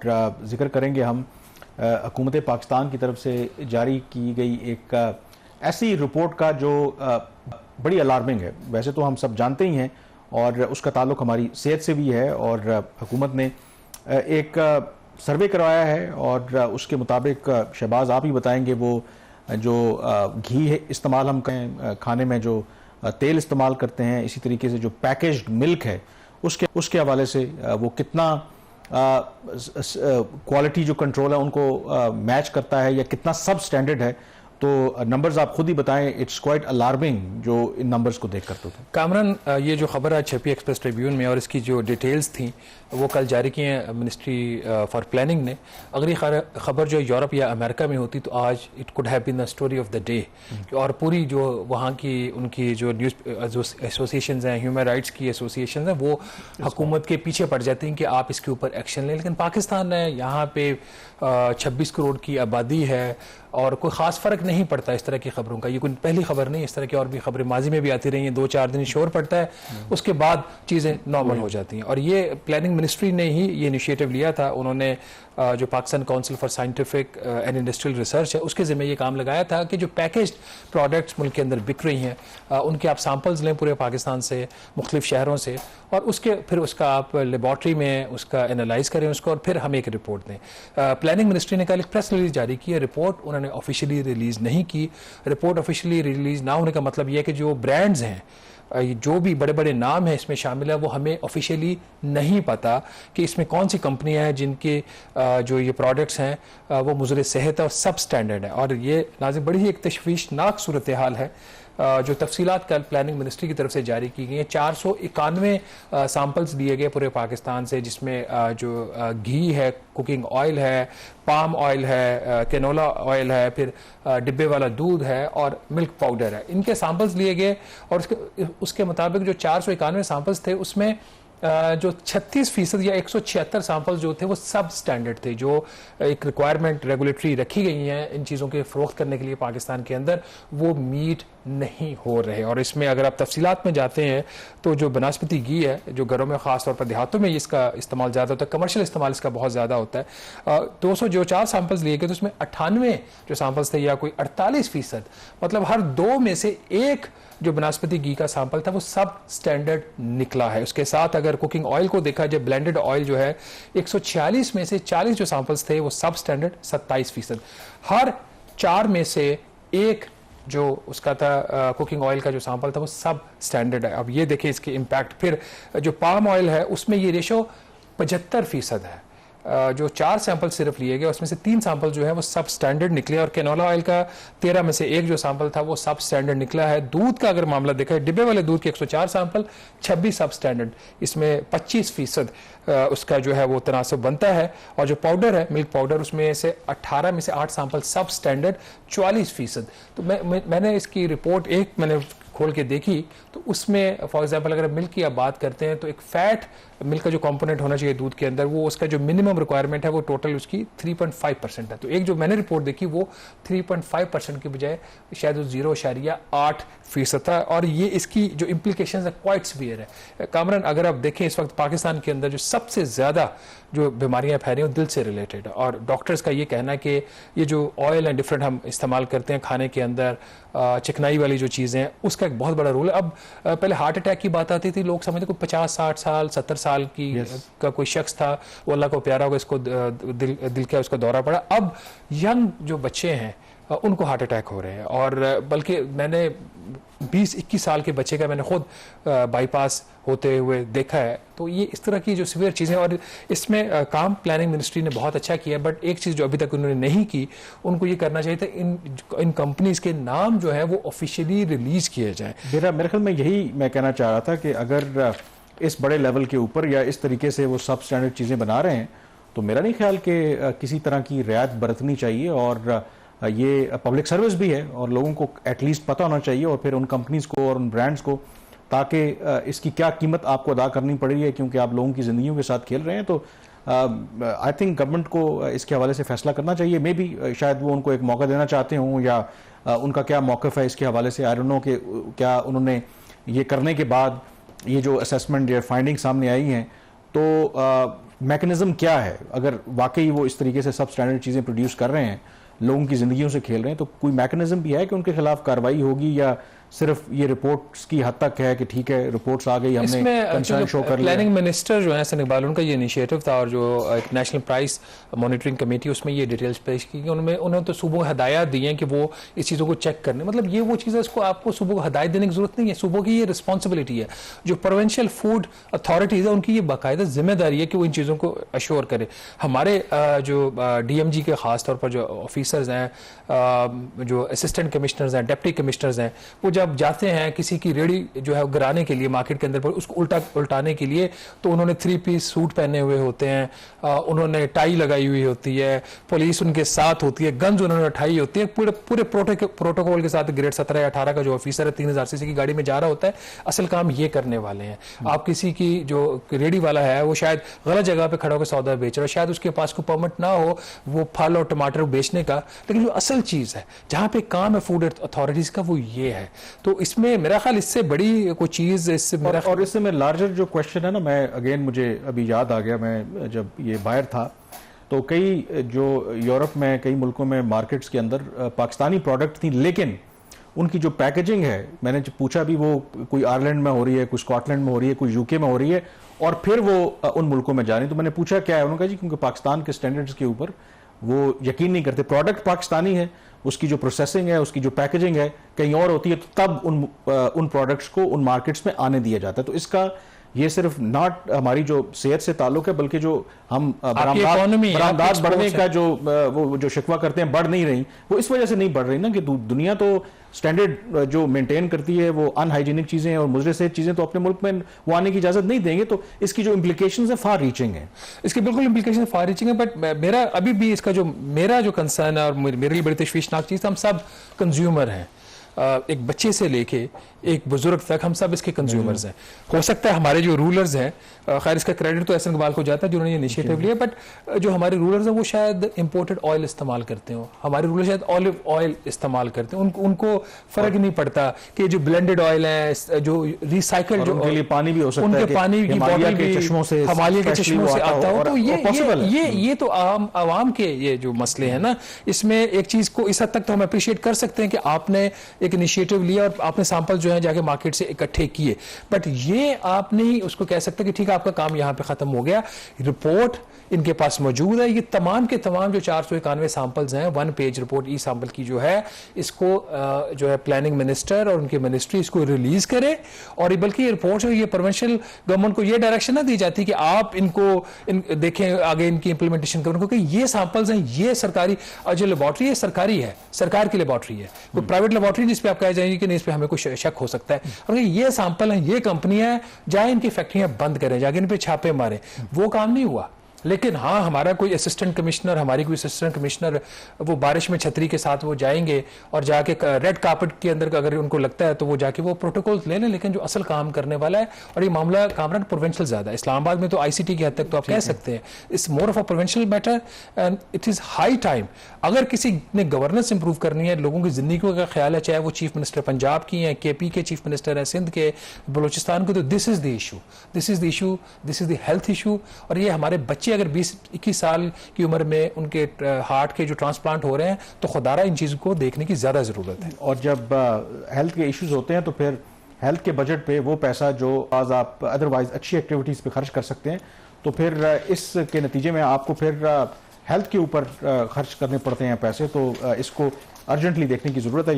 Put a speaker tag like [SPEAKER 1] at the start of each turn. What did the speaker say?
[SPEAKER 1] ज़िक्र करेंगे हम हुकूमत पाकिस्तान की तरफ से जारी की गई एक ऐसी रिपोर्ट का जो बड़ी अलार्मिंग है। वैसे तो हम सब जानते ही हैं और उसका ताल्लुक हमारी सेहत से भी है, और हुकूमत ने एक सर्वे करवाया है और उसके मुताबिक शहबाज आप ही बताएंगे वो जो घी है इस्तेमाल हम करें खाने में, जो तेल इस्तेमाल करते हैं, इसी तरीके से जो पैकेज्ड मिल्क है उसके हवाले से वो कितना क्वालिटी जो कंट्रोल है उनको मैच करता है या कितना सब स्टैंडर्ड है। तो नंबर्स आप खुद ही बताएं, इट्स क्वाइट अलार्मिंग जो इन नंबर्स को देख कर तो था।
[SPEAKER 2] कामरान, ये जो खबर आज छपी एक्सप्रेस ट्रिब्यून में और इसकी जो डिटेल्स थी वो कल जारी की हैं मिनिस्ट्री फॉर प्लानिंग ने। अगर ये खबर जो यूरोप या अमेरिका में होती तो आज it could have been the story of the day, और पूरी जो वहाँ की उनकी जो न्यूज़ एसोसिएशंस हैं, ह्यूमन राइट्स की एसोसिएशंस हैं, वो हुकूमत के पीछे पड़ जाती हैं कि आप इसके ऊपर एक्शन लें। लेकिन पाकिस्तान है, यहाँ पे 26 करोड़ की आबादी है और कोई ख़ास फ़र्क नहीं पड़ता इस तरह की खबरों का। ये कोई पहली खबर नहीं, इस तरह की और भी खबरें माजी में भी आती रही हैं। 2-4 दिन शोर पड़ता है, उसके बाद चीज़ें नॉर्मल हो जाती हैं। और ये प्लानिंग मिनिस्ट्री ने ही ये इनिशिएटिव लिया था। उन्होंने जो Pakistan council for scientific and industrial research है उसके ज़िम्मे ये काम लगाया था कि जो पैकेज्ड प्रोडक्ट्स मुल्क के अंदर बिक रही हैं उनके आप सैंपल्स लें पूरे पाकिस्तान से, मुख्तलिफ शहरों से, और उसके फिर उसका आप लेबॉर्ट्री में उसका एनालाइज करें उसको, और फिर हमें एक रिपोर्ट दें। प्लानिंग मिनिस्ट्री ने कल एक प्रेस रिलीज जारी की है। रिपोर्ट उन्होंने ऑफिशियली रिलीज़ नहीं की। रिपोर्ट ऑफिशियली रिलीज़ ना होने का मतलब यह है कि जो ब्रांड्स हैं, जो भी बड़े बड़े नाम हैं इसमें शामिल है, वो हमें ऑफिशियली नहीं पता कि इसमें कौन सी कंपनियां हैं जिनके जो ये प्रोडक्ट्स हैं वो मुज़र सेहत और सब स्टैंडर्ड है। और ये नाज़िम बड़ी ही एक तशवीशनाक सूरत हाल है। जो तफसीलात कल प्लानिंग मिनिस्ट्री की तरफ से जारी की गई हैं, 491 सैंपल्स लिए गए पूरे पाकिस्तान से, जिसमें जो घी है, कुकिंग ऑयल है, पाम ऑयल है, कैनोला ऑयल है, फिर डिब्बे वाला दूध है और मिल्क पाउडर है। इनके सैंपल्स लिए गए और उसके मुताबिक जो 491 सैंपल्स थे उसमें जो 36% या 176 सैंपल्स जो थे वो सब स्टैंडर्ड थे। जो एक रिक्वायरमेंट रेगुलेटरी रखी गई हैं इन चीज़ों के फ़रोख्त करने के लिए पाकिस्तान के अंदर, वो मीट नहीं हो रहे। और इसमें अगर आप तफसीलात में जाते हैं तो जो बनस्पति घी है, जो घरों में ख़ास तौर पर देहातों में इसका इस्तेमाल ज़्यादा होता है, कमर्शियल इस्तेमाल इसका बहुत ज़्यादा होता है। 204 सैंपल्स लिए गए तो उसमें 98 जो सैंपल्स थे या कोई 48%, मतलब हर 2 में से 1 जो बनस्पति घी का सैंपल था वो सब स्टैंडर्ड निकला है। उसके साथ अगर कुकिंग ऑयल को देखा जाए, ब्लेंडेड ऑयल जो है, 146 में से 40 जो सैंपल्स थे वो सब स्टैंडर्ड 27%। हर 4 में से 1 जो उसका था कुकिंग ऑयल का जो सैंपल था वो सब स्टैंडर्ड है। अब ये देखिए इसके इम्पैक्ट। फिर जो पाम ऑयल है उसमें ये रेशो 75% है। जो 4 सैंपल सिर्फ लिए गए उसमें से 3 सैंपल जो है वो सब स्टैंडर्ड निकले, और कैनोला ऑयल का 13 में से 1 जो सैंपल था वो सब स्टैंडर्ड निकला है। दूध का अगर मामला देखा है, डिब्बे वाले दूध के 104 सैंपल, 26 सब स्टैंडर्ड, इसमें 25% उसका जो है वो तनासब बनता है। और जो पाउडर है, मिल्क पाउडर, उसमें से 18 में से 8 सैंपल सब स्टैंडर्ड, 44%। तो मैंने इसकी रिपोर्ट मैंने खोल के देखी तो उसमें फॉर एग्जांपल अगर मिल्क की आप बात करते हैं तो एक फैट मिल्क का जो कंपोनेंट होना चाहिए दूध के अंदर, वो उसका जो मिनिमम रिक्वायरमेंट है वो टोटल उसकी 3.5% है। तो एक जो मैंने रिपोर्ट देखी वो 3.5% की बजाय शायद 0.8% था। और ये इसकी जो इम्प्लीकेशंस है क्वाइट सीवियर है। कामरान, अगर आप देखें इस वक्त पाकिस्तान के अंदर जो सबसे ज़्यादा जो बीमारियां फैली हैं दिल से रिलेटेड, और डॉक्टर्स का ये कहना है कि ये जो ऑयल एंड डिफरेंट हम इस्तेमाल करते हैं खाने के अंदर, चिकनाई वाली जो चीज़ें हैं, उसका एक बहुत बड़ा रोल है। अब पहले हार्ट अटैक की बात आती थी, लोग समझते कोई 50-60 साल 70 साल की का कोई शख्स था, वो अल्लाह को प्यारा होगा, इसको दिल का उसका दौरा पड़ा। अब यंग जो बच्चे हैं उनको हार्ट अटैक हो रहे हैं, और बल्कि मैंने 20-21 साल के बच्चे का मैंने खुद बाईपास होते हुए देखा है। तो ये इस तरह की जो सीवियर चीज़ें, और इसमें काम प्लानिंग मिनिस्ट्री ने बहुत अच्छा किया, बट एक चीज़ जो अभी तक उन्होंने नहीं की, उनको ये करना चाहिए था इन कंपनीज के नाम जो है वो ऑफिशियली रिलीज किए जाएं।
[SPEAKER 1] मेरे ख्याल में यही मैं कहना चाह रहा था कि अगर इस बड़े लेवल के ऊपर या इस तरीके से वो सब स्टैंडर्ड चीज़ें बना रहे हैं तो मेरा नहीं ख्याल कि किसी तरह की रियायत बरतनी चाहिए, और ये पब्लिक सर्विस भी है और लोगों को एटलीस्ट पता होना चाहिए, और फिर उन कंपनीज को और उन ब्रांड्स को, ताकि इसकी क्या कीमत आपको अदा करनी पड़ रही है, क्योंकि आप लोगों की ज़िंदगियों के साथ खेल रहे हैं। तो आई थिंक गवर्नमेंट को इसके हवाले से फैसला करना चाहिए। मे बी शायद वो उनको एक मौका देना चाहते हों, या उनका क्या मौक़िफ़ है इसके हवाले से, आई डोंट नो कि क्या उन्होंने ये करने के बाद ये जो असेसमेंट या फाइंडिंग सामने आई हैं तो मैकेनिज्म क्या है? अगर वाकई वो इस तरीके से सब स्टैंडर्ड चीज़ें प्रोड्यूस कर रहे हैं, लोगों की ज़िंदगियों से खेल रहे हैं, तो कोई मैकेनिज्म भी है कि उनके खिलाफ कार्रवाई होगी, या सिर्फ ये रिपोर्ट्स की हद तक है कि ठीक है रिपोर्ट्स आ गई, हमने कंसर्न शो कर लिया?
[SPEAKER 2] प्लानिंग मिनिस्टर जो है हसन इकबाल, उनका ये इनिशिएटिव था, और जो एक नेशनल प्राइस मॉनिटरिंग कमेटी, उसमें ये डिटेल्स पेश की, उन्होंने तो सूबों को हदायत दी हैं कि वो इस चीज़ों को चेक करने, मतलब ये वो चीज़ है, इसको आपको सूबों को हदायत देने की जरूरत नहीं है, सूबों की ये रिस्पॉन्सिबिलिटी है। जो प्रोविंशियल फूड अथॉरिटीज़ है उनकी ये बाकायदा जिम्मेदारी है कि वो इन चीज़ों को अश्योर करे। हमारे जो DMG के ख़ास तौर पर जो ऑफिसर्स हैं, जो असिस्टेंट कमिश्नर्स हैं, डिप्टी कमिश्नर्स हैं, वो जब जाते हैं किसी की रेडी जो है गिराने के लिए मार्केट के अंदर पर, उसको उल्टाने के लिए, तो उन्होंने 3 पीस सूट पहने हुए होते हैं, उन्होंने टाई लगाई हुई होती है, पुलिस उनके साथ होती है, गन्स उन्होंने उठाई होती है, पूरे प्रोटोकॉल के साथ ग्रेड 17 या 18 का जो ऑफिसर है 3000 सीसी की गाड़ी में जा रहा होता है, असल काम ये करने वाले हैं। आप किसी की जो रेडी वाला है वो शायद गलत जगह पे खड़ा होकर सौदा बेच रहा है, शायद उसके पास कोई परमिट ना हो वो फल और टमाटर बेचने का, लेकिन जो असल चीज है जहां पे काम है फूड अथॉरिटीज का वो ये है। तो इसमें मेरा ख्याल इससे बड़ी कोई चीज इससे
[SPEAKER 1] और इससे मैं लार्जर जो क्वेश्चन है ना, मैं अगेन मुझे अभी याद आ गया, मैं जब ये बाहर था तो कई जो यूरोप में कई मुल्कों में मार्केट्स के अंदर पाकिस्तानी प्रोडक्ट थी, लेकिन उनकी जो पैकेजिंग है, मैंने जो पूछा भी, वो कोई आयरलैंड में हो रही है, कोई स्कॉटलैंड में हो रही है, कोई UK में हो रही है, और फिर वो उन मुल्कों में जा रही है। तो मैंने पूछा क्या है, उन्होंने कहा जी क्योंकि पाकिस्तान के स्टैंडर्ड्स के ऊपर वो यकीन नहीं करते, प्रोडक्ट पाकिस्तानी है, उसकी जो प्रोसेसिंग है, उसकी जो पैकेजिंग है कहीं और होती है, तो तब उन प्रोडक्ट्स को उन मार्केट्स में आने दिया जाता है। तो इसका ये सिर्फ नॉट हमारी जो सेहत से ताल्लुक है, बल्कि जो हम बरामदात बढ़ने का जो शिकवा करते हैं, बढ़ नहीं रही, वो इस वजह से नहीं बढ़ रही ना कि दुनिया तो स्टैंडर्ड जो मेंटेन करती है, वो अनहाइजीनिक चीजें और मुजरे से चीजें तो अपने मुल्क में वो आने की इजाजत नहीं देंगे। तो इसकी जो इम्प्लीकेशंस है फार रीचिंग है,
[SPEAKER 2] इसकी बिल्कुल इम्प्लीकेशन फार रीचिंग है। बट मेरा अभी भी इसका जो मेरा जो कंसर्न है और मेरे लिए बड़ी तशवीशनाक चीज, हम सब कंज्यूमर हैं, एक बच्चे से लेके एक बुजुर्ग तक हम सब इसके कंज्यूमर्स हैं। हो सकता है हमारे जो रूलर्स हैं, खैर इसका क्रेडिट तो हसन इकबाल को जाता है जिन्होंने ये इनिशिएटिव लिया, बट जो हमारे रूलर्स हैं वो शायद इंपोर्टेड ऑयल इस्तेमाल करते हो, हमारे रूलर शायद ऑलिव ऑयल इस्तेमाल करते हैं, उनको फर्क नहीं पड़ता कि जो ब्लेंडेड ऑयल है, जो रिसाइकल्ड, जो
[SPEAKER 1] उनके लिए पानी भी हो सकता है,
[SPEAKER 2] उनके पानी की बॉटल भी
[SPEAKER 1] चश्मों से,
[SPEAKER 2] हिमालय के चश्मों से आता हो। तो ये तो आवाम के ये जो मसले हैं ना, इसमें एक चीज को इस हद तक तो हम अप्रिशिएट कर सकते हैं कि आपने एक इनिशिएटिव लिया और आपने सैंपल जो है जाके मार्केट से इकट्ठे किए, बट ये आप नहीं उसको कह सकते कि ठीक है आपका काम यहां पे खत्म हो गया। रिपोर्ट इनके पास मौजूद है, ये तमाम के तमाम जो 491 सैंपल्स हैं, 1 पेज रिपोर्ट ई सैंपल की जो है, इसको जो है प्लानिंग मिनिस्टर और उनकी मिनिस्ट्री इसको रिलीज करे। और बल्कि ये रिपोर्ट ये प्रोविंशियल गवर्नमेंट को ये डायरेक्शन ना दी जाती कि आप इनको देखें, आगे इनकी इंप्लीमेंटेशन करें, क्योंकि ये सैंपल्स हैं, ये सरकारी जो लेबॉर्ट्री है सरकारी है, सरकार की लेबॉर्ट्री है, कोई प्राइवेट लेबॉर्ट्री जिसपे आप कह जाएंगे कि नहीं इस पर हमें कुछ शक हो सकता है। और ये सैंपल है, ये कंपनियां जाए इनकी फैक्ट्रियां बंद करें, जाके इन पे छापे मारे, वो काम नहीं हुआ। लेकिन हाँ, हमारा कोई असिस्टेंट कमिश्नर, हमारी कोई असिस्टेंट कमिश्नर वो बारिश में छतरी के साथ वो जाएंगे और जाके रेड कार्पेट के अंदर अगर उनको लगता है तो वो जाके वो प्रोटोकॉल ले लें, लेकिन जो असल काम करने वाला है, और ये मामला कामरान प्रोविंशियल ज्यादा है, इस्लामाबाद में तो ICT की हद तक तो आप कह सकते हैं, it's more of a provincial matter and it is high time. अगर किसी ने गवर्नेंस इंप्रूव करनी है, लोगों की जिंदगी का ख्याल है, चाहे वो चीफ मिनिस्टर पंजाब की हैं, KP के चीफ मिनिस्टर हैं, सिंध के, बलोचिस्तान के, तो this is the issue, this is the issue, this is the health issue. और ये हमारे बच्चे अगर 20-21 साल की उम्र में उनके हार्ट के जो ट्रांसप्लांट हो रहे हैं, तो खुदारा इन चीज़ों को देखने की ज़्यादा ज़रूरत है।
[SPEAKER 1] और जब हेल्थ के इश्यूज होते हैं तो फिर हेल्थ के बजट पे वो पैसा जो आज आप अदरवाइज अच्छी एक्टिविटीज़ पे खर्च कर सकते हैं, तो फिर इसके नतीजे में आपको फिर हेल्थ के ऊपर खर्च करने पड़ते हैं पैसे, तो इसको अर्जेंटली देखने की ज़रूरत है।